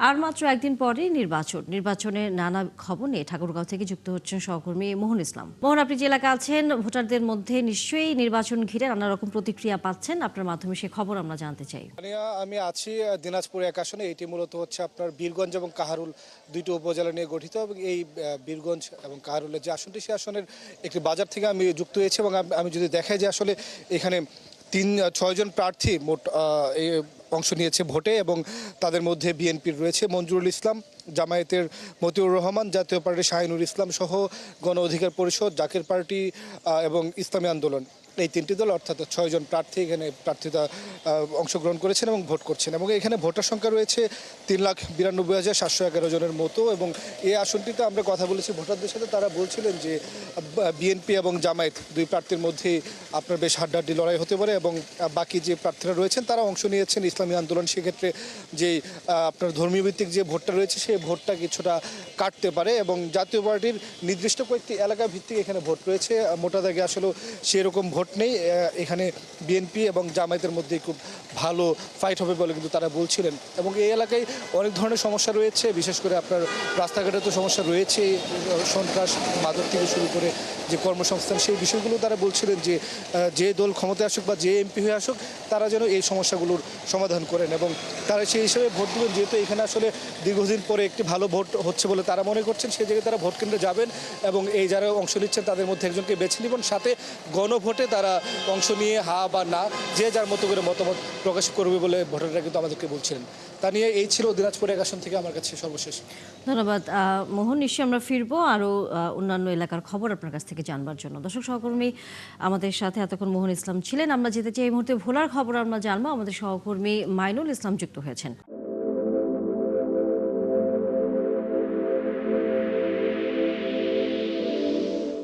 আর মাত্র একদিন পরেই নির্বাচনের নানা খবর নিয়ে ঠাকুরগাঁও থেকে যুক্ত হচ্ছেন সহকর্মী মোহন ইসলাম। মোহন, আপনি যে এলাকায় আছেন, ভোটারদের মধ্যে নিশ্চয়ই নির্বাচন ঘিরে নানা রকম প্রতিক্রিয়া পাচ্ছেন। আপনার মাধ্যমে সে খবর আমরা জানতে চাই। আমি আছি দিনাজপুর এক আসনে। এটি মূলত হচ্ছে আপনার বীরগঞ্জ এবং কাহারুল দুইটি উপজেলা নিয়ে গঠিত এবং এই বীরগঞ্জ এবং কাহারুলের যে আসনটি, সেই আসনের একটি বাজার থেকে আমি যুক্ত হয়েছি এবং আমি যদি দেখাই যে আসলে এখানে 6জন প্রার্থী মোট এই অংশ নিয়েছে ভোটে এবং তাদের মধ্যে বিএনপির রয়েছে মঞ্জুরুল ইসলাম, জামায়াতের মতিউর রহমান, জাতীয় পার্টির শাহিনুর ইসলাম সহ গণ অধিকার পরিষদ, জাকের পার্টি এবং ইসলামী আন্দোলন, এই তিনটি দল অর্থাৎ 6জন প্রার্থী এখানে প্রার্থিতা অংশগ্রহণ করেছেন এবং ভোট করছেন এবং এখানে ভোটার সংখ্যা রয়েছে 3,92,711 জনের মতো। এবং এই আসনটিতে আমরা কথা বলেছি ভোটারদের সাথে, তারা বলছিলেন যে বিএনপি এবং জামায়াত দুই প্রার্থীর মধ্যে আপনার বেশ হাড্ডাহাড্ডি লড়াই হতে পারে এবং বাকি যে প্রার্থীরা রয়েছেন তারা অংশ নিয়েছেন ইসলামী আন্দোলন। সেক্ষেত্রে যে আপনার ধর্মীয় ভিত্তিক যে ভোটটা রয়েছে সেই ভোটটা কিছুটা কাটতে পারে এবং জাতীয় পার্টির নির্দিষ্ট কয়েকটি এলাকা ভিত্তিক এখানে ভোট রয়েছে। মোটা দাগে আসলে সেরকম ভোট নেই। এখানে বিএনপি এবং জামায়াতের মধ্যে খুব ভালো ফাইট হবে বলে কিন্তু তারা বলছিলেন এবং এই এলাকায় অনেক ধরনের সমস্যা রয়েছে, বিশেষ করে আপনার রাস্তাঘাটে তো সমস্যা রয়েছে, সন্ত্রাস, মাদক থেকে শুরু করে যে কর্মসংস্থান, সেই বিষয়গুলো তারা বলছিলেন যে যে দল ক্ষমতায় আসুক বা যে এমপি হয়ে আসুক তারা যেন এই সমস্যাগুলোর সমাধান করেন এবং তারা সেই হিসেবে ভোট দেবেন। যেহেতু এখানে আসলে দীর্ঘদিন পরে একটি ভালো ভোট হচ্ছে বলে তারা মনে করছেন, সেই জায়গায় তারা ভোট কেন্দ্রে যাবেন এবং এই যারা অংশ নিচ্ছেন তাদের মধ্যে একজনকে বেছে নেবেন। সাথে গণভোটে তারা অংশ নিয়ে হা বা না যে যার মতো করে মতামত প্রকাশ করবে বলে ভোটাররা কিন্তু আমাদেরকে বলছিলেন। তা নিয়ে এই ছিল দিনাজপুর এক আসন থেকে আমার কাছে সর্বশেষ। ধন্যবাদ মোহন। নিশ্চয়ই আমরা ফিরবো আরও অন্যান্য এলাকার খবর আপনার কাছ থেকে জানবার জন্য। দর্শক সহকর্মী আমাদের সাথে এতক্ষণ মোহন ইসলাম ছিলেন। আমরা যেতে চাই এই মুহূর্তে ভোলার খবর আমরা জানবো। আমাদের সহকর্মী মাইনুল ইসলাম যুক্ত হয়েছেন।